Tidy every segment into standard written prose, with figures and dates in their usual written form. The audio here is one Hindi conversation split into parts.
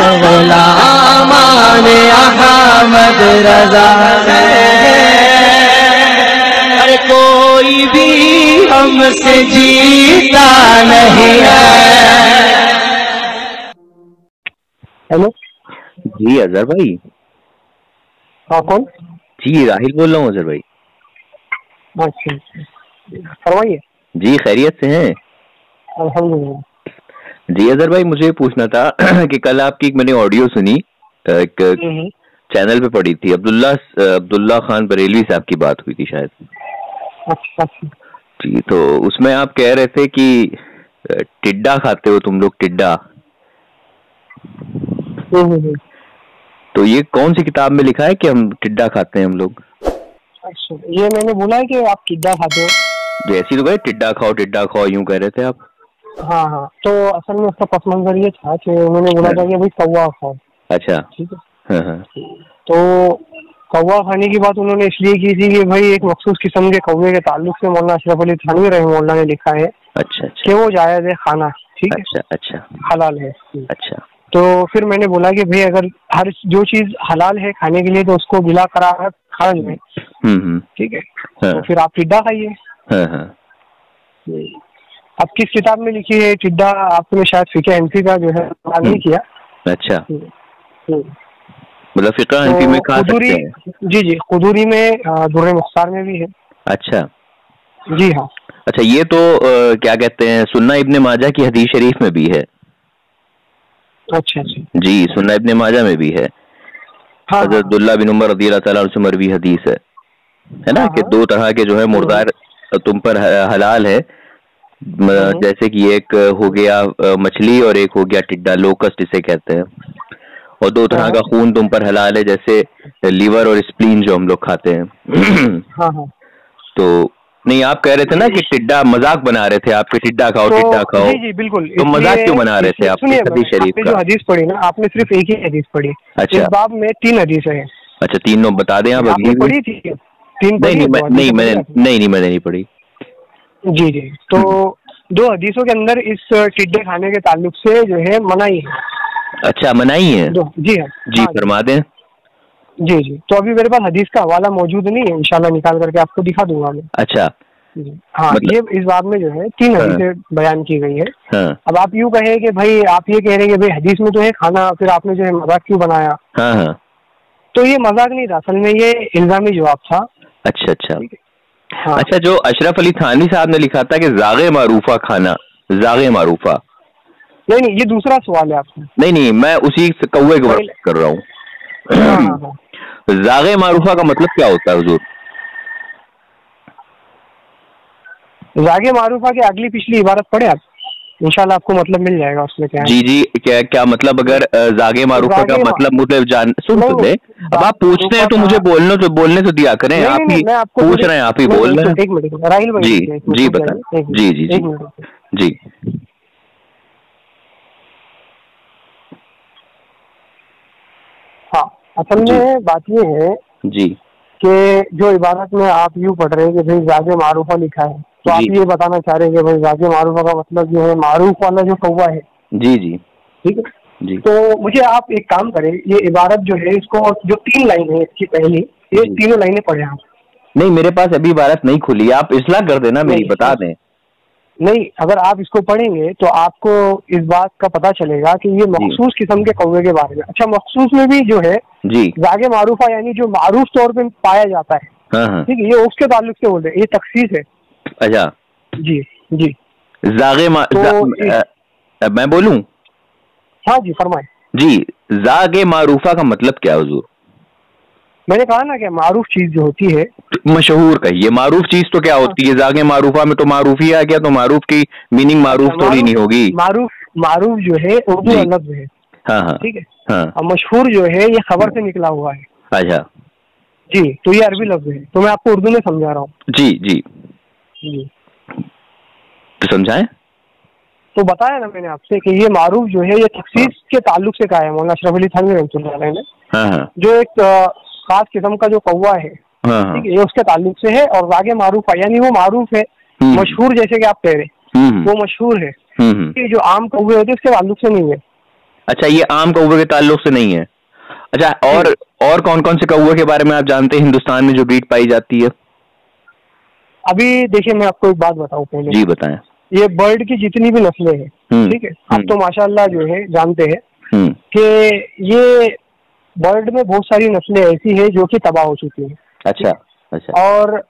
गुलामान अहमद रजा है, अरे कोई भी हमसे जीता नहीं है। हेलो जी अजहर भाई। हाँ कौन? जी राहिल बोल रहा हूँ अजहर भाई। अच्छा फरमाइए। जी खैरियत से हैं? अल्हम्दुलिल्लाह। जी अजहर भाई मुझे पूछना था कि कल आपकी मैंने ऑडियो सुनी, एक चैनल पे पड़ी थी, अब्दुल्ला खान बरेलवी साहब की बात हुई थी शायद। अच्छा जी, तो उसमें आप कह रहे थे कि टिड्डा खाते हो तुम लोग, टिड्डा। तो ये कौन सी किताब में लिखा है कि हम टिड्डा खाते हैं हम लोग? अच्छा, ये मैंने बोला है कि आप टिड्डा खाते हो। जैसी तो कहे टिड्डा खाओ यूं कह रहे थे आप। हाँ हाँ, तो असल में उसका पस मंजर ये था कि उन्होंने बोला था कि भाई कौवा खाओ। अच्छा ठीक है। हाँ हाँ। तो कौवा खाने की बात उन्होंने इसलिए की थी कि भाई एक मखसूस किस्म के कौवे के ताल्लुक से मौलाना अशरफ अली थानवी रहमतुल्लाह ने लिखा है अच्छा कि वो जायज़ है खाना। ठीक है। अच्छा अच्छा, हलाल है। अच्छा। तो फिर मैंने बोला कि भाई अगर हर जो चीज हलाल है खाने के लिए तो उसको बिला करार खा जाए। ठीक है। तो फिर आप टिड्डा खाइए। अब किस किताब में लिखी है टिड्डा, आपने शायद फिक़ह हनफी का जो है नहीं किया। अच्छा, मतलब फिक़ह हनफी में खा सकते हैं? जी खुदूरी में, दुर्र मुख्तार में भी है। अच्छा जी हाँ। अच्छा, ये तो क्या कहते हैं, सुन्ना इब्ने माजा की हदीस शरीफ में भी है। अच्छा अच्छा। जी, सुन्ना इब्ने माजा में भी है। हाँ, हज़रत अब्दुल्ला बिन उमर रज़ियल्लाहु ताला अन्हु से मरवी हदीस है ना। हाँ, कि दो तरह के जो है मुर्दार तुम पर हलाल है, जैसे कि एक हो गया मछली और एक हो गया टिड्डा, लोकस्ट इसे कहते हैं। और दो तरह का खून तुम पर हलाल है, जैसे लीवर और स्प्लीन जो हम लोग खाते हैं। हाँ हाँ। तो नहीं, आप कह रहे थे ना कि टिड्डा, मजाक बना रहे थे आपके, टिड्डा खाओ तो, टिड्डा खाओ। जी बिल्कुल। तो मजाक क्यों बना रहे थे आप हदीस शरीफ का? जो हदीस पढ़ी ना आपने, सिर्फ एक ही हदीस पढ़ी। अच्छा। इस बाब में 3 हदीस है। अच्छा, तीनों बता दें आप। आपने पढ़ी थी? 3 पढ़ी? नहीं मैंने नहीं पढ़ी। जी जी। तो 2 हदीसों के अंदर इस टिड्डे खाने के ताल्लुक से जो है मनाही है। अच्छा, मनाही है? जी हाँ। जी फरमा दें। जी जी। तो अभी मेरे पास हदीस का हवाला मौजूद नहीं है, इंशाल्लाह निकाल करके आपको दिखा दूंगा मैं। अच्छा। हाँ, ये इस बाब में जो है 3 हदीसें बयान की गई है। अब आप यूँ कहें कि भाई, आप ये कह रहे हैं कि भाई हदीस में तो है खाना, फिर आपने जो है मजाक क्यों बनाया? तो ये मजाक नहीं था, असल में ये इल्जामी जवाब था। अच्छा अच्छा। हाँ। अच्छा, जो अशरफ अली थानवी साहब ने लिखा था कि जागे मारूफा खाना, जागे मारूफा। नहीं, ये दूसरा सवाल है आपका। नहीं, मैं उसी कौवे की बात कर रहा हूँ। जागे मारूफा का मतलब क्या होता है हुजूर? जागे मारूफा की अगली पिछली इबारत पढ़े आप, इंशाल्लाह आपको मतलब मिल जाएगा उसमें क्या है। जी क्या मतलब? अगर जागे मारूफा का मतलब मुझे सुन ले। अब आप पूछते हैं तो मुझे बोलने तो दिया करें। आप ही पूछ रहे हैं, आप ही बोल रहे हैं। 1 मिनट राहिल भाई। जी बताएं। जी। हाँ, असल में बात ये है जी कि जो इबारत में आप यूँ पढ़ रहे हैं कि भाई जागे मारूफा लिखा है, तो आप ये बताना चाह रहे हैं कि भाई जागे मारूफा का मतलब जो है मारूफ वाला जो कौवा है। जी ठीक है जी। तो मुझे आप एक काम करें, ये इबारत जो है इसको, जो 3 लाइन है इसकी पहली, ये तीनों लाइनें पढ़े आप। नहीं, मेरे पास अभी इबारत नहीं खुली, आप इस्लाह कर देना मेरी, बता दें। नहीं, अगर आप इसको पढ़ेंगे तो आपको इस बात का पता चलेगा कि ये मखसूस किस्म के कौवे के बारे में। अच्छा, मखसूस में भी जो है जी जागे मारूफा, यानी जो मारूफ तौर पे पाया जाता है। ठीक है, ये उसके ताल्लुक से बोल रहे हैं, ये तखसीस है। अच्छा जी जी। जागे मैं बोलूं? हाँ जी फरमाए। जी, जागे मारूफा का मतलब क्या है हुजूर? मैंने कहा ना कि मारूफ चीज जो होती है, मशहूर कहिए। मारूफ चीज तो क्या होती है? जागे मारूफा में तो मारूफ ही आ गया, तो मारूफ की मीनिंग मारूफ थोड़ी नहीं होगी। मारूफ जो है उर्दू लफ्ज है। हाँ, ठीक है। हाँ। और मशहूर जो है ये खबर से निकला हुआ है। अच्छा जी, तो ये अरबी लफ्ज है, तो मैं आपको उर्दू में समझा रहा हूँ। जी जी जी, तो समझाएं। तो बताया ना मैंने आपसे कि ये मारूफ जो है ये तखसीस के ताल्लुक से कहा है मौलाना अशरफ अली थानवी रहमतुल्लाह अलैह ने। जो एक खास किस्म का जो कौवा है, ठीक है, ये उसके ताल्लुक से है। और जागे मारूफ है, यानी वो मारूफ है, मशहूर, जैसे कि आप कह रहे हैं वो मशहूर है। ये जो आम कौवे होते हैं उसके ताल्लुक से नहीं है। अच्छा, ये आम कौवे के ताल्लुक से नहीं है। अच्छा, और कौन कौन से कौवे के बारे में आप जानते हैं हिंदुस्तान में जो ब्रीड पाई जाती है? अभी देखिए, मैं आपको एक बात बताऊं पहले। जी बताएं। ये बर्ड की जितनी भी नस्लें हैं, ठीक है, अब तो माशाल्लाह जो है जानते हैं कि ये बर्ड में बहुत सारी नस्लें ऐसी है जो कि तबाह हो चुकी है। अच्छा अच्छा। और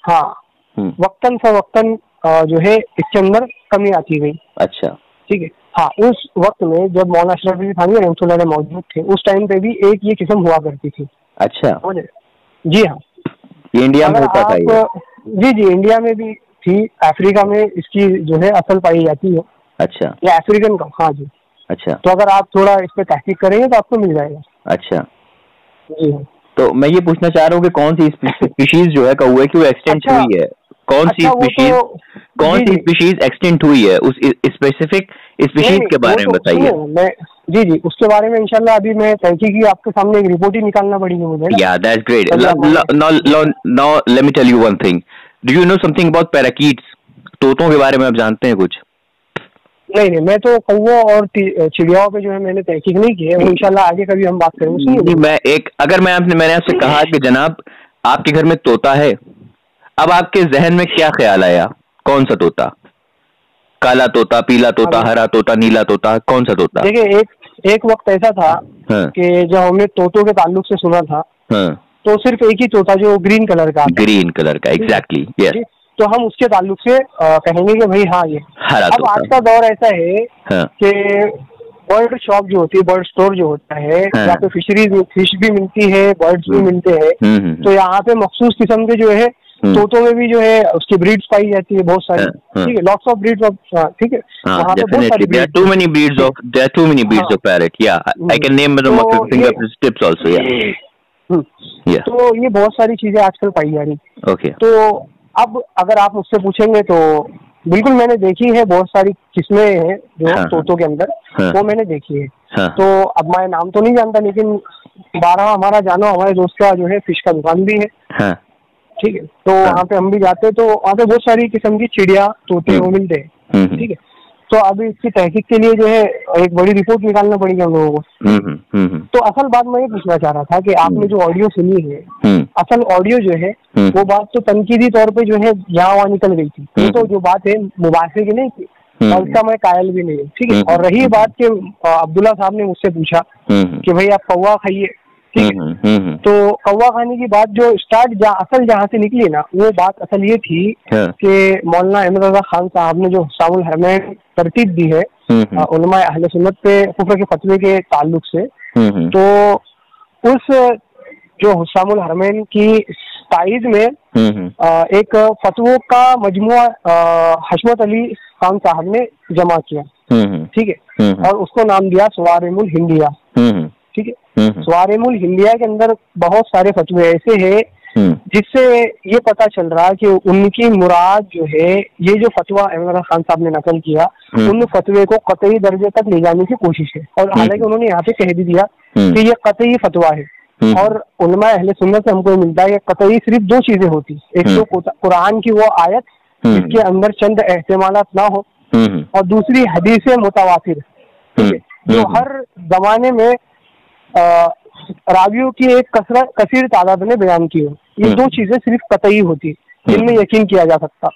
हाँ, वक्तन फवक्तन जो है इसके अंदर कमी आती गई। अच्छा, ठीक है। हाँ, उस वक्त में जब मौलाना अशरफ अली थानवी रहमतुल्लाह अलैह मौजूद थे, उस टाइम पे भी एक ये किस्म हुआ करती थी। अच्छा, जी हाँ, ये इंडिया में होता था ये? जी जी, इंडिया में भी थी, अफ्रीका में इसकी जो है असल पाई जाती है। अच्छा, ये अफ्रीकन का। हाँ जी। अच्छा, तो अगर आप थोड़ा इस पे तहकीक करेंगे तो आपको मिल जाएगा। अच्छा जी हाँ। तो मैं ये पूछना चाह रहा हूँ कि कौन सी स्पीशीज जो है कौवे की वो एक्सटेंट हुई है? कौन सी स्पीशीज एक्सटेंट हुई है? उस स्पेसिफिक स्पीशीज के बारे में बताइए। मैं जी जी, उसके बारे में इंशाल्लाह अभी मैं तहकीकी आपके सामने एक रिपोर्ट ही निकालना पड़ेगी मुझे। Yeah that's great. Now let me tell you one thing. Do you know something about parakeets? तोतों के बारे में आप जानते हैं कुछ? नहीं, मैं तो कौवों और चिड़ियाओं पे जो है मैंने तहकीक नहीं की है, वो इंशाल्लाह आगे कभी हम बात करेंगे। मैंने आपसे कहा कि जनाब आपके घर में तोता है, अब आपके जहन में क्या ख्याल आया? कौन सा तोता? काला तोता, पीला तोता, हरा तोता, नीला तोता, कौन सा तोता? देखिए, एक वक्त ऐसा था कि जब हमने तोतों के ताल्लुक से सुना था, तो सिर्फ एक ही तोता जो ग्रीन कलर का। ग्रीन कलर का, एग्जैक्टली, यस। तो हम उसके ताल्लुक से कहेंगे कि भाई हाँ ये हरा। अब आज का दौर ऐसा है कि बर्ड शॉप जो होती है, बर्ड स्टोर जो होता है, यहाँ पे फिश भी मिलती है, बर्ड्स भी मिलते हैं। तो यहाँ पे मखसूस किस्म के जो है तोतों में भी जो है उसकी ब्रीड्स पाई जाती है बहुत सारी। ठीक है, लॉट्स ऑफ ब्रीड्स ऑफ, ठीक है, वहाँ पे बहुत सारी breeds. There are too many breeds of parrot. Yeah, I can name them off your fingertips also. Yeah. तो ये बहुत सारी चीजें आजकल पाई जा रही। ओके। तो अब अगर आप मुझसे पूछेंगे तो बिल्कुल मैंने देखी है, बहुत सारी किस्में हैं जो तोतों के अंदर, वो मैंने देखी है। तो अब मैं नाम तो नहीं जानता, लेकिन 12 हमारा जानो हमारे दोस्त का जो है फिश का दुकान भी है। ठीक है, तो वहाँ पे हम भी जाते हैं, तो वहाँ पे बहुत सारी किस्म की चिड़िया तोते वो मिलते हैं। ठीक है, तो अभी इसकी तहकीक के लिए जो है एक बड़ी रिपोर्ट निकालना पड़ेगी हम लोगों को। तो असल बात मैं ये पूछना चाह रहा था कि आपने जो ऑडियो सुनी है, असल ऑडियो जो है वो बात तो तनकीदी तौर पे जो है यहाँ वहाँ निकल गई थी। ये तो जो बात है मुबासे की नहीं थी, और उसका मैं कायल भी नहीं हूँ। ठीक है, और रही बात कि अब्दुल्ला साहब ने मुझसे पूछा कि भाई आप कौवा खाइए। ठीक है, तो कौवा खाने की बात जो स्टार्ट जहाँ से निकली ना, वो बात असल ये थी कि मौलाना अहमद रजा खान साहब ने जो हुस्सामुल हरमैन तरतीब दी है उलमा अहले सुन्नत पे कुफ्र के फतवे के ताल्लुक से, तो उस जो हुस्सामुल हरमैन की ताईद में एक फतवों का मजमुआ हशमत अली खान साहब ने जमा किया। ठीक है, और उसको नाम दिया सवारिमुल हिंदिया। ठीक है, सवारिमुल हिंदिया के अंदर बहुत सारे फतवे ऐसे हैं जिससे ये पता चल रहा है कि उनकी मुराद जो है, ये जो फतवा अहमद खान साहब ने नकल किया, उन फतवे को कतई दर्जे तक ले जाने की कोशिश है। और हालांकि उन्होंने यहाँ पे कह भी दिया कि ये कतई फतवा है, और उलमा अहले सुन्नत से हमको मिलता है कि कतई सिर्फ दो चीजें होती, एक तो कुरान की वो आयत जिसके अंदर चंद एहतिमालात ना हो, और दूसरी हदीस मुतवातिर, जो हर जमाने में रावियों की एक कसीर तादाद ने बयान की हो। ये दो चीजें सिर्फ कतई होती जिनमें यकीन किया जा सकता,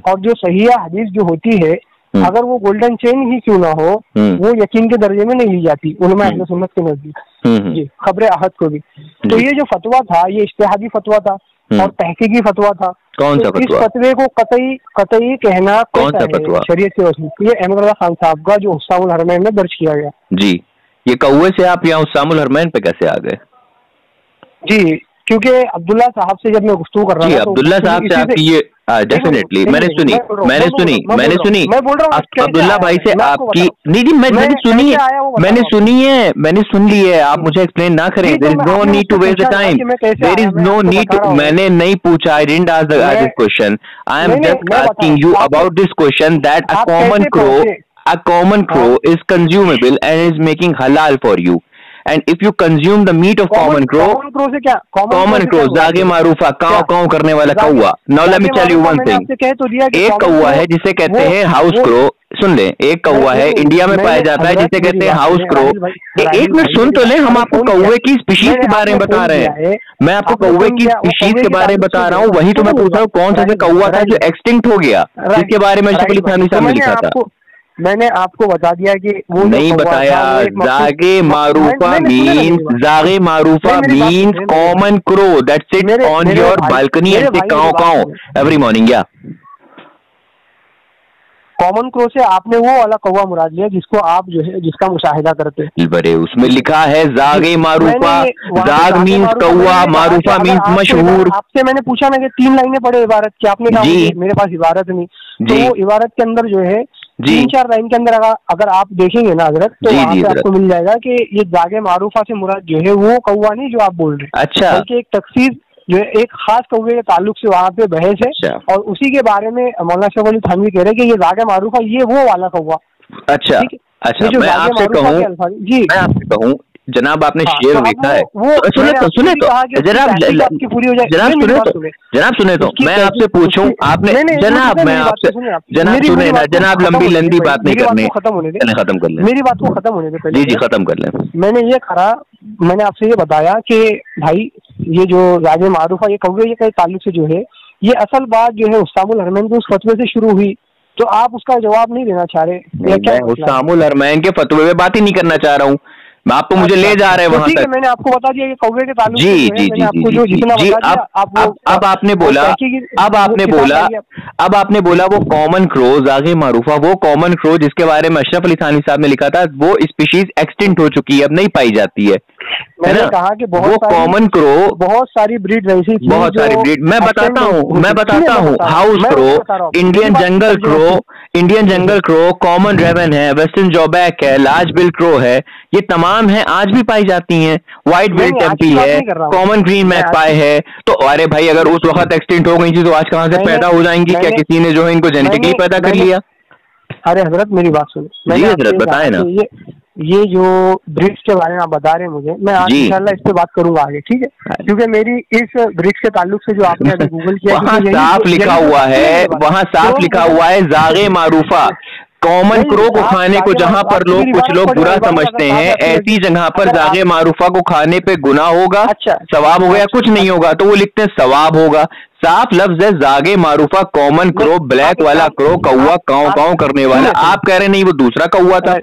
और जो सही हदीस जो होती है, अगर वो गोल्डन चेन ही क्यों ना हो, वो यकीन के दर्जे में नहीं ली जाती उलमा अहले सुन्नत के नजदीक जी, खबरे अहद को भी। तो ये जो फतवा था, ये इज्तिहादी फतवा था और तहकीकी फतवा था। कौन सा फतवा? इस फतवे को कतई कहना कौन सा फतवा? शरीयत के वसीले ये अहमद रजा खान साहब का जो हुस्सामुल हरमैन में दर्ज किया गया। जी, ये कौवे से आप यहाँ हुस्सामुल हरमैन पे कैसे आ गए? जी, क्योंकि अब्दुल्ला साहब से जब मैं गुफ्तगू कर रहा था, अब्दुल्ला साहब से आपकी ये डेफिनेटली मैंने सुनी अब्दुल्ला भाई से आपकी नहीं, मैंने सुन ली है। आप मुझे एक्सप्लेन ना करें, there is no need to waste the time, there is no need. मैंने नहीं पूछा, I didn't ask this question, I am just asking you about this question that a common crow is consumable and is making halal for you. And if you consume the meat of common crow से क्या कॉमन क्रो जागे मारूफा काव काव करने वाला कौवा। Now let me tell you one thing, एक कौवा है जिसे कहते हैं हाउस क्रो, सुन ले, एक कौवा है इंडिया में पाया जाता है जिसे कहते हैं हाउस क्रो। एक मिनट सुन तो ले, हम आपको कौवे की स्पीशीज के बारे में बता रहे हैं, मैं आपको कौवे की स्पीशीज के बारे में बता रहा हूँ, वही तो मैं पूछ रहा हूँ कौन सा कौवा था जो एक्सटिंक्ट हो गया, जिसके बारे में अशरफ अली थानवी साहब ने लिखा था। मैंने आपको बता दिया कि वो नहीं बताया। जागे मारूफा मीन्स, जागे मारूफा means common crow that sits on your balcony and say caw caw every morning. या कॉमन क्रो से आपने वो वाला कौवा मुराद लिया जिसको आप जो है जिसका मुशाहिदा करते हैं। बड़े उसमें लिखा है जागे मारूफा, जाग मीन्स कौवा, मारूफा मीन्स मशहूर। आपसे मैंने पूछा ना कि 3 लाइनें पढ़े इबारत की, आपने कहा मेरे पास इबारत नहीं, तो वो इबारत के अंदर जो है 3-4 लाइन के अंदर अगर आप देखेंगे ना हजरत, तो वहाँ पे आपको मिल जाएगा कि ये जागे मारूफा से मुराद जो है वो कौवा नहीं जो आप बोल रहे हैं। अच्छा, बल्कि एक तफसीर जो है एक खास कौवे के ताल्लुक से वहाँ पे बहस है। अच्छा। और उसी के बारे में मौलाना अशरफ अली थानवी कह रहे हैं कि ये जागे मारूफा ये वो वाला कौवा। अच्छा अच्छा, मैं आपसे कहूँ जनाब आपने शेर लिखा है, सुने तो जनाब सुने तो मैं आपसे पूछूं, आपने जनाब मैं आपसे जनाब सुने ना जनाब, लंबी बात नहीं करनी, खत्म कर लें, मेरी बात को खत्म होने दे। जी खत्म कर लें। मैंने ये कहा, मैंने आपसे ये बताया कि भाई ये जो जागे मारूफा ये कौवे के ताल्लुक से जो है ये असल बात जो है उस्तामुल हरमैन के उस फतवे से शुरू हुई, तो आप उसका जवाब नहीं देना चाह रहे। मैं उस्तामुल हरमैन के फतवे में बात ही नहीं करना चाह रहा हूँ, आप तो मुझे ले जा रहे हैं वहां तक। मैंने आपको बता दिया कि कौवे के ताल्लुक जी। अब आपने बोला वो कॉमन क्रो जागे मारूफा, वो कॉमन क्रो जिसके बारे में अशरफ अली थानवी साहब ने लिखा था वो स्पीशीज एक्सटिंक्ट हो चुकी है, अब नहीं पाई जाती है। मैंने कहा कि वो कॉमन क्रो बहुत सारी ब्रीड ऐसी थी, बहुत सारी ब्रीड मैं बताता हूँ हाउस क्रो, इंडियन जंगल क्रो, कॉमन रेवन है, वेस्टर्न जॉबैक है, लार्ज बिल क्रो है, ये तमाम है, आज भी पाई जाती हैं। व्हाइट बिल्ड टेम्पी है, कॉमन ग्रीन मैगपाई है। तो अरे भाई अगर उस वक्त एक्सटिंक्ट हो गई थी तो आज कहाँ से पैदा हो जाएंगी? क्या किसी ने जो है इनको जेनेटिकली पैदा कर लिया? अरे हजरत मेरी बात सुनो। जी हजरत बताए ना, ये जो ब्रिक्स के बारे में आप बता रहे हैं मुझे, मैं आज इंशाल्लाह इस पे बात करूंगा आगे, ठीक है? क्योंकि मेरी इस ब्रिक्स के ताल्लुक से जो आपने अभी गूगल किया वहाँ साफ लिखा हुआ है जागे मारूफा कॉमन क्रो को खाने को जहाँ पर कुछ लोग बुरा समझते हैं, ऐसी जगह पर जागे मारूफा को खाने पे गुनाह होगा, सवाब होगा या कुछ नहीं होगा, तो वो लिखते हैं सवाब होगा। साफ लफ्ज है जागे मारूफा कॉमन क्रो, ब्लैक वाला क्रो, कौवा काव काव करने वाला। आप कह रहे नहीं वो दूसरा कौवा था,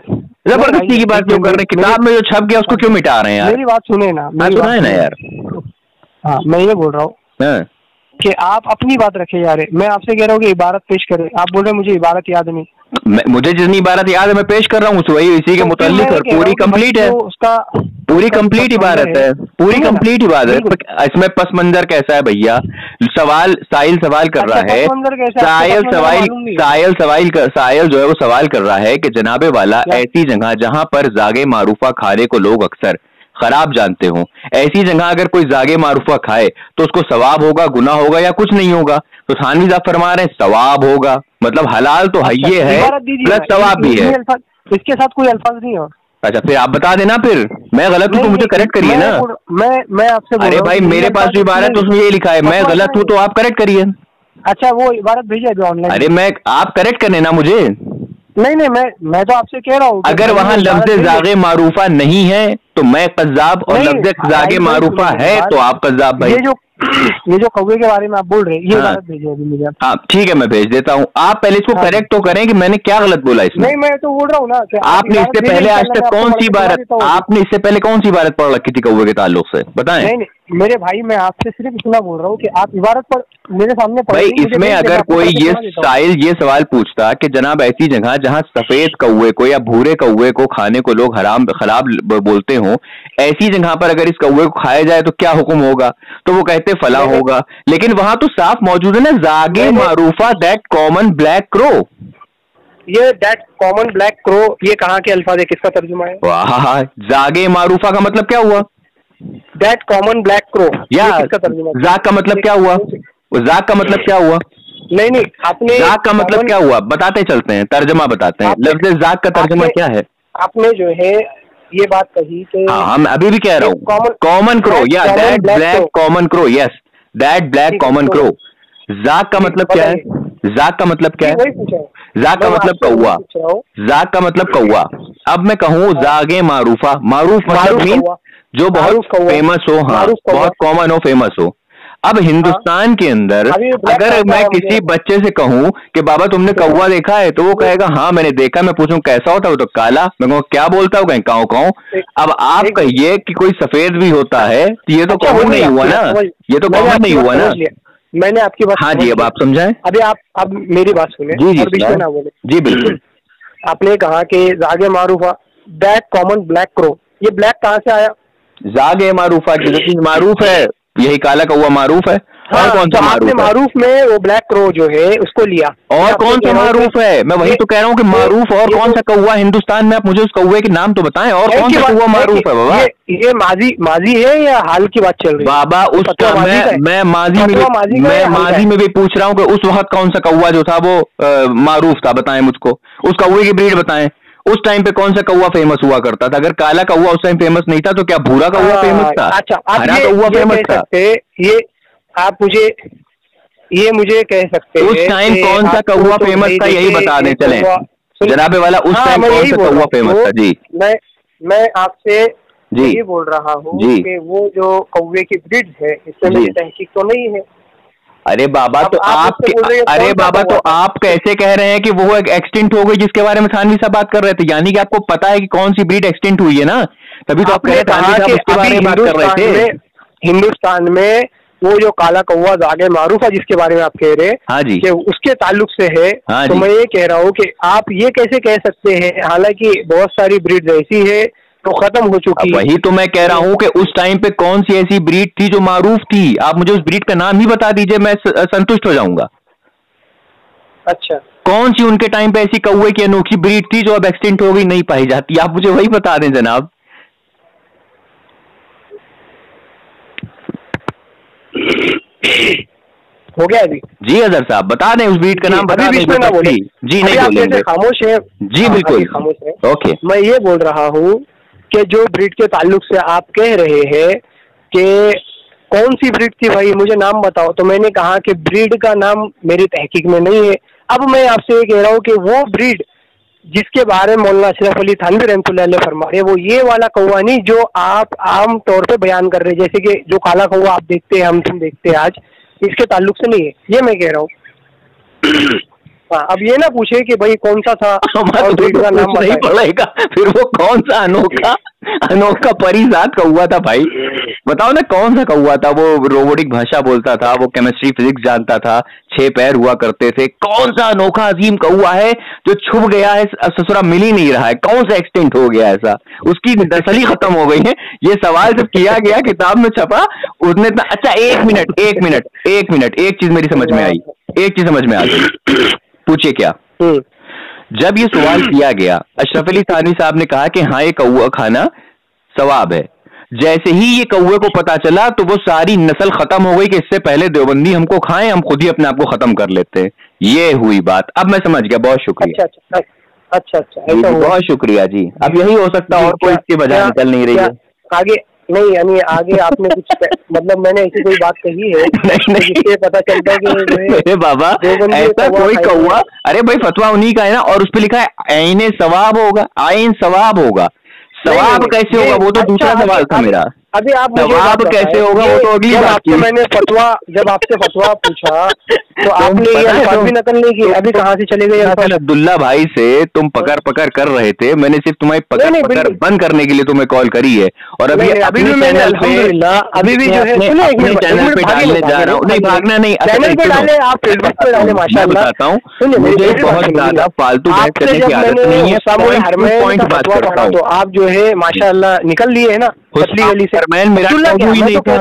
जबरदस्ती की बात क्यों कर रहे हैं? किताब में जो छप गया उसको क्यों मिटा रहे हैं यार? मेरी बात सुने ना, सुनाए ना यार। हाँ मैं ये बोल रहा हूँ कि आप अपनी बात रखे जा रहे, मैं आपसे कह रहा हूँ कि इबारत पेश करें, आप बोल रहे हैं मुझे इबारत याद नहीं। मुझे जितनी इबारत याद है मैं पेश कर रहा हूँ, वही इसी के मुताल्लिक और पूरी कंप्लीट है, उसका पूरी कंप्लीट इबारत है, पूरी कंप्लीट इबारत। इसमें पस मंजर कैसा है भैया? साहिल सवाल कर रहा है, साहिल जो है वो सवाल कर रहा है कि जनाबे वाला ऐसी जगह जहाँ पर जागे मारूफा खाने को लोग अक्सर खराब जानते हो, ऐसी जगह अगर कोई जागे मारूफा खाए तो उसको सवाब होगा, गुनाह होगा या कुछ नहीं होगा? तो थानवी साहब फरमा रहे हैं सवाब होगा, मतलब हलाल तो ये है प्लस सवाब भी है, इसके साथ कोई अल्फाज नहीं हो। अच्छा फिर आप बता देना, फिर मैं गलत हूँ तो मुझे करेक्ट करिए ना। मैं आपसे अरे भाई मेरे पास जो इबारत है उसमें ये लिखा है, मैं गलत हूँ तो आप करेक्ट करिए। अच्छा वो इबारत भेजिए अभी ऑनलाइन। अरे आप करेक्ट करने ना मुझे। नहीं मैं तो आपसे कह रहा हूँ अगर वहाँ लफ्ज़ जागे मारूफा नहीं है तो मैं कज़्ज़ाब, और लफ्ज़ जागे मारूफा है तो आप कज़्ज़ाब। भाई ये जो कौवे के बारे में आप बोल रहे हैं, ये बात भेजिए अभी मुझे। हाँ ठीक है मैं भेज देता हूँ। आप पहले इसको करेक्ट तो करें कि मैंने क्या गलत बोला इसमें। नहीं मैं तो बोल रहा हूँ ना कि आपने इससे पहले आज तक कौन सी इबारत, आपने इससे पहले कौन सी इबारत पढ़ रखी थी कौवे के ताल्लुक से, बताएं। नहीं मेरे भाई मैं आपसे सिर्फ इतना बोल रहा हूँ कि आप इबारत पर मेरे सामने भाई इसमें अगर कोई ये साहिल ये सवाल पूछता कि जनाब ऐसी जगह जहाँ सफेद कौवे को या भूरे कौवे को खाने को लोग हराम खराब बोलते हो, ऐसी जगह पर अगर इस कौवे को खाया जाए तो क्या हुक्म होगा? तो वो कहते फला होगा, लेकिन वहां तो साफ मौजूद है ना जागे Marufa that common black crow. ये दैट कॉमन ब्लैक क्रो ये कहाँ के अल्फाज है, किसका तर्जुमा है? वाह, जागे मारूफा का मतलब क्या हुआ? दैट कॉमन ब्लैक क्रो या जाग का मतलब क्या हुआ? जाग का मतलब क्या हुआ? नहीं आपने जाग का मतलब क्या हुआ बताते चलते हैं, तर्जमा बताते हैं। लफ्ज़ जाग का तर्जमा क्या है? आपने जो है ये बात कही कि हम अभी भी कह रहा हूँ कॉमन क्रो, या that black common crow, yes that black common crow. जाक का मतलब क्या है? जाक का मतलब क्या है? जाक का मतलब कौवा, जाक का मतलब कौवा। अब मैं कहूँ जागे मारूफा, मारूफ मतलब मीन जो बहुत फेमस हो, हाँ बहुत कॉमन हो, फेमस हो। अब हिंदुस्तान के अंदर अगर मैं किसी बच्चे से कहूँ कि बाबा तुमने कौवा देखा है, तो वो कहेगा हाँ मैंने देखा। मैं पूछूं कैसा होता है, वो तो काला। मैं कहूँ क्या बोलता हूँ, कहीं काऊ काऊ। अब आप कहिए कि कोई सफेद भी होता है, तो ये तो कॉमन नहीं हुआ ना, ये तो कॉमन नहीं हुआ ना। मैंने आपकी बात, हाँ जी, अब आप समझाएं। अभी आप मेरी बात सुने जी और बीच में ना बोले। जी बिल्कुल। आपने कहा कि जागे Marufa that common black crow, ये ब्लैक कहाँ से आया? जागे मारूफा जो चीज मारूफ है, यही काला कौवा मारूफ है। हाँ, और कौन सा मारूफ? मारूफ में वो ब्लैक क्रो जो है उसको लिया। और कौन सा मारूफ है? मैं वही तो कह रहा हूँ कि मारूफ और कौन सा कौवा हिंदुस्तान में, आप मुझे उस कौवे के नाम तो बताएं। और कौन सा कौवा मारूफ है बाबा? ये माजी है या हाल की बात चल रही है बाबा? उसका मैं माजी में भी पूछ रहा हूँ कि उस वक्त कौन सा कौवा जो था वो मारूफ था, बताएं मुझको। उस कौवे की ब्रीड बताएं। उस टाइम पे कौन सा कौवा फेमस हुआ करता था? अगर काला कौवा उस टाइम फेमस नहीं था, तो क्या भूरा कौवा फेमस था? अच्छा, हरा कौवा फेमस था? ये आप मुझे कह सकते हैं उस टाइम कौन सा कौवा फेमस था, यही बता दें। चलें जनाबे वाला, उस टाइम कौन सा कौवा फेमस था? जी मैं आपसे ये बोल रहा हूँ कि वो जो कौवे की ब्रीड है, इसमें मेरी तहकीक तो नहीं है। अरे बाबा तो आप कैसे कह रहे हैं कि वो एक्सटिंक्ट हो गई, जिसके बारे में थानवी साहब बात कर रहे थे? यानी कि आपको पता है कि कौन सी ब्रीड एक्सटिंक्ट हुई है ना, तभी तो आप कह रहे थे उसके बारे में बात कर रहे थे। हिंदुस्तान में वो जो काला कौवा जागे मारूफ है जिसके बारे में आप कह रहे हैं, हाँ जी, कि उसके ताल्लुक से है। हाँ तो मैं ये कह रहा हूँ कि आप ये कैसे कह सकते हैं, हालांकि बहुत सारी ब्रीड ऐसी है तो खत्म हो चुकी है। वही तो मैं कह रहा हूँ कि उस टाइम पे कौन सी ऐसी ब्रीड थी जो मारूफ थी? आप मुझे उस ब्रीड का नाम ही बता दीजिए, मैं संतुष्ट हो जाऊंगा। अच्छा, कौन सी उनके टाइम पे ऐसी कौवे की अनोखी ब्रीड थी जो अब एक्सटिंक्ट हो गई, नहीं पाई जाती? आप मुझे वही बता दें जनाब। हो गया अभी? जी अजहर साहब बता दें, उस ब्रीड का नाम बता दें। जी नहीं बोलेंगे, खामोश है। जी बिल्कुल खामोश है। ओके, मैं ये बोल रहा हूँ कि जो ब्रीड के ताल्लुक से आप कह रहे हैं कि कौन सी ब्रीड थी भाई, मुझे नाम बताओ। तो मैंने कहा कि ब्रीड का नाम मेरी तहकीक में नहीं है। अब मैं आपसे ये कह रहा हूँ कि वो ब्रीड जिसके बारे में मौलाना अशरफ अली थानवी रहमतुल्लाह अलैह फरमा रहे, वो ये वाला कौवा नहीं जो आप आम तौर पे बयान कर रहे हैं, जैसे कि जो काला कौवा आप देखते हैं, हम तुम देखते हैं आज, इसके ताल्लुक से नहीं है, ये मैं कह रहा हूँ। हाँ, अब ये ना पूछे कि भाई कौन सा था और ब्रीड का नाम नहीं पड़ेगा, फिर वो कौन सा अनोखा परिजात कौवा था भाई? बताओ ना कौन सा कौवा था? वो रोबोटिक भाषा बोलता था, वो केमिस्ट्री फिजिक्स जानता था, 6 पैर हुआ करते थे। कौन सा अनोखा अजीम कौवा है जो छुप गया है, ससुरा मिल ही नहीं रहा है? कौन सा एक्सटिंक्ट हो गया ऐसा, उसकी नस्ल ही खत्म हो गई है? ये सवाल जब किया गया, किताब में छपा, उसने अच्छा एक मिनट एक चीज मेरी समझ में आई, एक चीज समझ में आ गई। पूछिए क्या? जब ये सवाल किया गया, अशरफ अली थानवी साहब ने कहा कि हाँ ये कौवा खाना सवाब है। जैसे ही ये कौवे को पता चला तो वो सारी नस्ल खत्म हो गई कि इससे पहले देवबंदी हमको खाएं, हम खुद ही अपने आप को खत्म कर लेते हैं। ये हुई बात। अब मैं समझ गया, बहुत शुक्रिया। अच्छा, बहुत शुक्रिया जी। अब यही हो सकता, और कोई इसकी वजह निकल नहीं रही है आगे नहीं, यानी आगे आपने कुछ मतलब मैंने ऐसी कोई बात कही है नहीं, पता चलता है कि मेरे बाबा ऐसा कोई कौवा, अरे भाई फतवा उन्हीं का है ना, और उस पर लिखा है आईने सवाब होगा, आईन सवाब होगा। सवाब कैसे होगा, वो तो दूसरा सवाल था मेरा। अभी आप सवाब कैसे होगा वो तो अगली बात की। जब आपसे फतवा पूछा तो आपने ये अल्फाज भी नकल नहीं की। अभी कहाँ से चले गए? अब्दुल्ला भाई से तुम पकड़ कर रहे थे, मैंने सिर्फ तुम्हारी पकड़ बंद करने के लिए तुम्हें कॉल करी है। और अभी भी मैंने अभी भी जो है चैनल पे डालने जा रहा हूँ। नहीं भागना नहीं, चैनल पे डाले, आप फेसबुक पे डाले। माशाअल्लाह बताता हूँ, मुझे बहुत ज्यादा फालतू बात करने की आदत नहीं है। पॉइंट बात करता हूँ। तो आप जो है माशाअल्लाह निकल लिए है ना पतली गली से। मेरा मौजू ही नहीं था,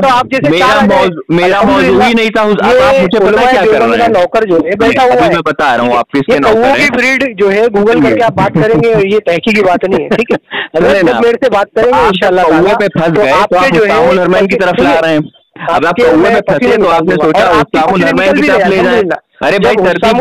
मेरा मौजू ही नहीं था। आप मुझे पता क्या कर रहे हैं? नौकर जो है बैठा हुआ है, मैं बता रहा हूँ आप किसके नौकर हैं। ब्रीड जो है गूगल करके आप बात करेंगे, ये तहकीक की बात नहीं है, ठीक है? मेरे से बात करेंगे इंशाल्लाह। कौवे पे फंस गए तो आप उस्तामुल हरमैन की तरफ ला रहे हैं। अब आप कौवे पे फंसे तो आपने सोचा उस्तामुल हरमैन की तरफ ले जाए। अरे भाई सर्दी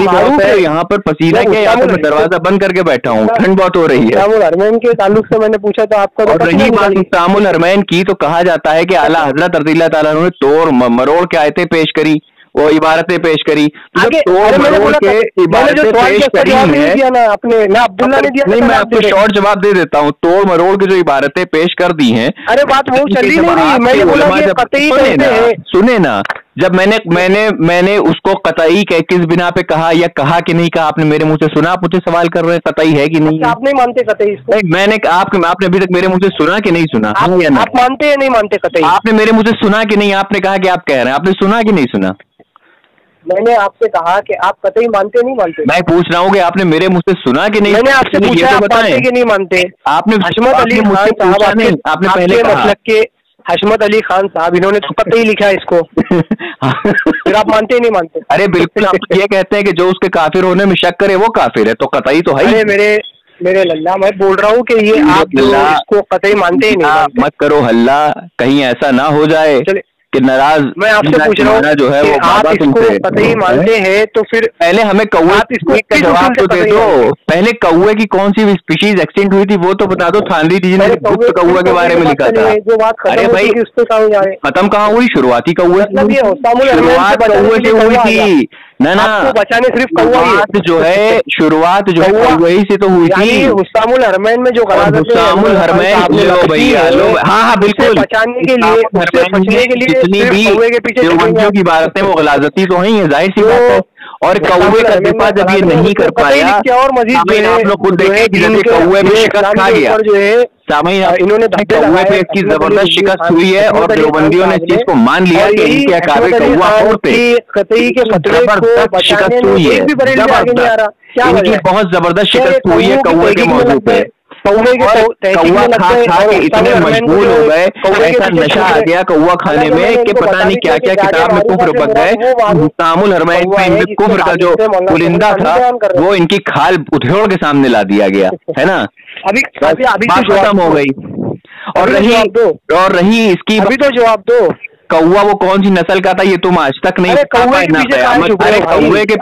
बहुत है यहाँ पर, पसीना क्या, यहाँ पर मैं दरवाजा बंद करके बैठा हूँ, ठंड बहुत हो रही है। हुस्सामुल हरमैन के ताल्लुक से मैंने पूछा तो आपका, और रही बात हुस्सामुल हरमैन की, तो कहा जाता है कि आला हजरत रज़ियल्लाहु ताला अन्हु ने तोड़ मरोड़ के आयतें पेश करी, वो इबारतें पेश करी, तोड़ मरोड़ के इबारतें पेश करी है आपने, ना अब्दुल्ला ने दिया। नहीं, मैं आपको शॉर्ट जवाब दे देता हूँ। तोड़ मरोड़ की जो इबारतें पेश कर दी हैं, अरे बात वो चल ही नहीं रही, मैंने बोला कि कतई कहते हैं। सुने ना, जब मैंने उसको कतई किस बिना पे कहा या कहा कि नहीं कहा, आपने मेरे मुंह से सुना? आप मुझे सवाल कर रहे हैं कतई है कि नहीं? आप नहीं मानते कतई इसको? नहीं, मैंने आपने अभी तक मेरे मुंह से सुना कि नहीं सुना? आप मानते हैं नहीं मानते कतई? आपने मेरे मुंह से सुना कि नहीं? आपने कहा कि आप कह रहे हैं, आपने सुना कि नहीं सुना? मैंने आपसे कहा कि आप कतई मानते नहीं मानते? मैं पूछ रहा हूँ कि आपने मेरे मुंह से सुना कि नहीं? मैंने आपसे पूछा आप मानते कि नहीं मानते? आपने हशमत अली खान साहब, आपने पहले मतलब के हशमत अली खान साहब, इन्होंने तो कतई लिखा है इसको। फिर आप मानते ही नहीं मानते? अरे बिल्कुल, आप ये कहते हैं कि जो उसके काफिर होने में शक करे वो काफिर है, तो कतई तो है। अरे मेरे लल्ला, मैं बोल रहा हूँ कि ये आप इसको कतई मानते ही नहीं। मत करो हल्ला, कहीं ऐसा ना हो जाए कि नाराज। मैं आपसे पूछ रहा हूँ जो है वो आप इसको कतई मानते हैं, तो फिर पहले हमें कौवे का जवाब तो दे दो। पहले कौवे की कौन सी स्पीशीज एक्सटिंक्ट हुई थी वो तो बता दो। थानवी जी ने गुप्त कौवे के बारे में लिखा था। अरे भाई खत्म कहाँ हुई? शुरुआती कौवे शुरुआत कौवे से हुई थी ना। बचाने सिर्फ कौवा जो है, शुरुआत जो है कौवे से तो हुई थी। हुस्सामुल हरमैन में जो हुस्सामुल हरमैन, लो भैया लो, हाँ बिल्कुल, बचाने के लिए, बचने के लिए जितनी भी देवबंदियों की बातें वो गलाजती तो है, जाहिर सी बात है। और कौवे का दिफा जब ये नहीं कर पाया, और मजीद आप लोग खुद देखें कि जैसे कौवे में शिकस्त खा गया, इन्होंने कौवे पे इसकी जबरदस्त शिकस्त हुई है और देवबंदियों ने इस चीज को मान लिया कि इनके अकाबे कौवा होते, जबरदस्त शिकस्त हुई है, इनकी बहुत जबरदस्त शिकस्त हुई है कौवे के मौजू पे। कौवा खा के इतने मजबूर हो गए, ऐसा नशा आ गया कौवा खाने में कि पता नहीं क्या क्या किताब में कुफ्र बक गए। हुस्सामुल हरमैन में इनमें कुफ्र का जो पुलिंदा था वो इनकी खाल उधेड़ के सामने ला दिया गया है ना। अभी बात खत्म हो गई। और रही इसकी, अभी तो जवाब दो, कौवा वो कौन सी नस्ल का था ये तुम आज तक नहीं। अरे कौवे के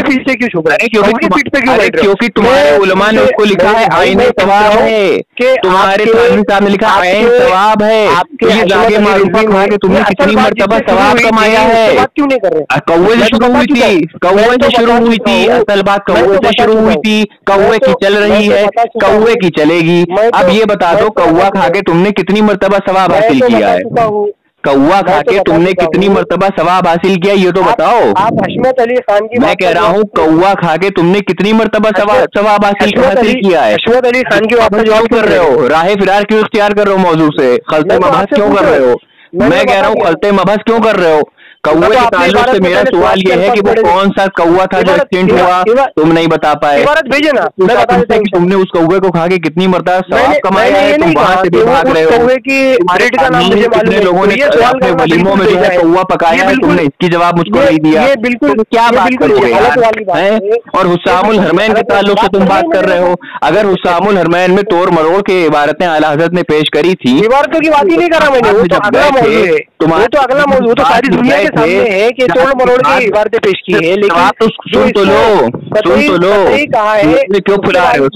पीछे क्यों छुप रहे? क्योंकि तुम्हारे उलमा ने उसको लिखा है आईने सवाब है, तुम्हारे थानवी साहब ने लिखा आईन सवाब है। ये जाके मारूफा खा के तुमने कितनी मर्तबा सवाब कमाया है। क्यों नहीं कर रहे? कौवे से शुरू हुई थी, कौवे से शुरू हुई थी, असल बात कौवे से शुरू हुई थी, कौवे की चल रही है, कौवे की चलेगी। अब ये बता दो कौवा खा के तुमने कितनी मर्तबा सवाब हासिल किया है? कौवा खा के तुमने कितनी मर्तबा सवाब हासिल किया ये तो बताओ। आप हशमत अली खान की, मैं कह रहा हूँ कौवा खा के तुमने कितनी मर्तबा सवाब हासिल किया है? हशमत अली खान की आप जवाब कर रहे हो, राह फिरार क्यों इख्तियार कर रहे हो? मौजू से खलते मबहस क्यों कर रहे हो? मैं कह रहा हूँ खलते मबहस क्यों कर रहे हो? कौवे के ताल्लुक से मेरा सवाल ये है कि वो कौन सा कौवा था जो एक्सटेंट हुआ, तुम नहीं बता पाए। भेजे ना, तुमने उस कौवे को खा के कितनी मर्तबा सवाब कमाया है, तुम वहां से भी भाग रहे हो। कौवे की ब्रीड का नाम मुझे मालूम है, लोगों ने अपने वलीमों में जो है कौवा पकाया है, तुमने इसकी जवाब मुझको नहीं दिया। बिल्कुल क्या बात कर रहे हो? और हुस्सामुल हरमैन के ताल्लुक से तुम बात कर रहे हो। अगर हुस्सामुल हरमैन में तोड़ मरोड़ के इबारतें आला हज़रत ने पेश करी थी, इबारतों की बात ही नहीं कर रहा मैंने, वो तो अगला मौजूद है, वो तो अगला मौजूद, तो सारी दुनिया के सामने है कि तोड़ मरोड़ की इबारतें पेश की है। लेकिन सुन तो लो, कहा है क्यों फुला रहे हो?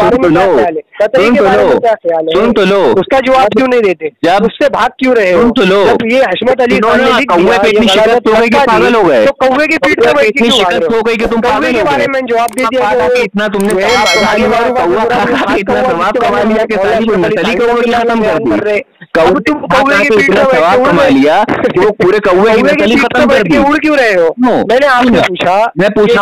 सुन तो लो, उसका जवाब क्यों नहीं देते? जब उससे भाग क्यों रहे हो? सुन तो लो, ये हशमत अली कौवे पे इतनी शिकस्त हो गई कि पागल हो गए। तो कौवे की पीठ पे इतनी शिकस्त हो गई कि तुम पागल हो गए। मैंने जवाब दे दिया, इतना तुमने इतना सवाब कमा लिया कि सारी नस्ली कौवे खत्म कर दी। कौवे की इतना सवाब कमा लिया वो पूरे कौवे की नस्ली खत्म कर दी। उड़ क्यों रहे हो? मैंने आपसे पूछा, मैं पूछा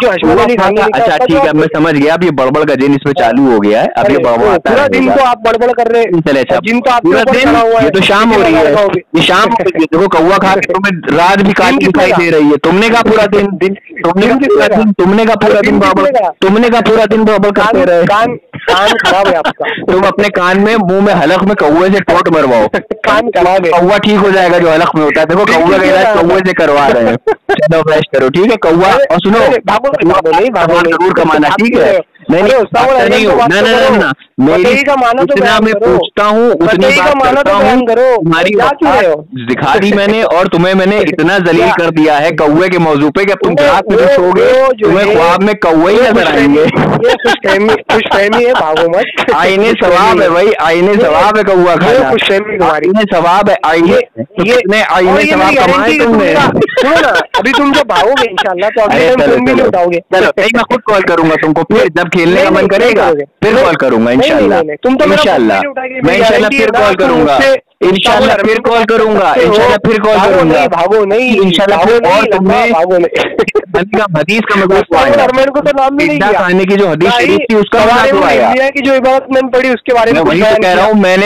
अच्छा ठीक है, मैं समझ गया। अब ये बड़बड़ का दिन इसमें चालू हो गया है। अब ये बड़बड़ पूरा दिन तो आप बड़बड़ कर रहे हैं। चले अच्छा, जिन तो आप पूरा दिन, ये तो शाम हो रही है, ये शाम हो रही है। देखो कौवा खा के तुम्हें रात भी काली दिखाई दे रही है। तुमने का पूरा दिन तुमने का पूरा दिन बड़बड़ करते रहे। कान खराब है आपका। तुम अपने कान में मुंह में हलक में कौवे से टोट मरवाओ, कान खराब है। कौवा ठीक हो जाएगा जो हलक में होता है। देखो कौवा का इलाज कौवे से करवा रहे हैं। चलो फ्रेश करो, ठीक है कौवा। और सुनो, जरूर कमाना, ठीक है? नहीं ना मेरी का मानो तो इतना मैं पूछता हूँ उतनी बात करता हूँ। तुम्हारी दिखा दी मैंने और तुम्हें मैंने इतना जलील कर दिया है कौवे के मौजू पे कि अब तुम रात में सोओगे तुम्हें ख्वाब में कौवे ही नजर आएंगे। खुशफहमी है, भागो मत। आईने सवाब है भाई, आईने सवाब है कौवा खाना, आईने सवाब है। आईने सवाब कमाए तुमने। सुनो ना, अभी तुम जब भागोगे इंशाल्लाह तो तुम भी नहीं उठाओगे। चलो मैं खुद कॉल करूंगा तुमको, फिर जब खेलने का मन करेगा फिर कॉल करूंगा इंशाल्लाह। तुम तो इंशाल्लाह मैं इंशाल्लाह फिर कॉल करूंगा, इंशाल्लाह फिर कॉल करूंगा, इंशाल्लाह फिर कॉल करूंगा। भागो नहीं इंशाल्लाह फिर। और तुम्हें हदीस का मजाक को तो नाम भी नहीं दिया, खाने की जो हदीस शरीफ थी उसका मजाक उड़ाया की जो इबादत मैंने पढ़ी उसके बारे में वही तो कह रहा हूँ। मैंने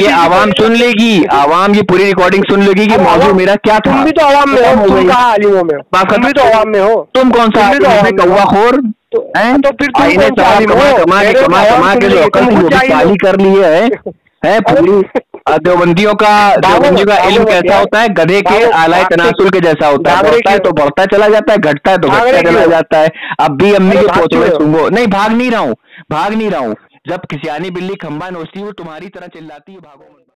ये आवाम सुन लेगी, आवाम ये पूरी रिकॉर्डिंग सुन लेगी कि मौजूद मेरा क्या था। तुम भी तो आवाम में हो, तुम कहाँ आलिमों में हो, तुम भी तो आवाम में हो। तुम कौन सा कौवा खोर तो फिर कमा के जो काली कर लिए है पूरी। देवबंदियों का इल्म कैसा होता है, गधे के आलाए तनासुल के जैसा होता है, बढ़ता है तो बढ़ता चला जाता है, घटता है तो घटता चला जाता है। अब भी अम्मी के पोछे सुंगो नहीं, भाग नहीं रहा हूँ। जब किसियानी बिल्ली खंबा नोचती है वो तुम्हारी तरह चिल्लाती है, भागो।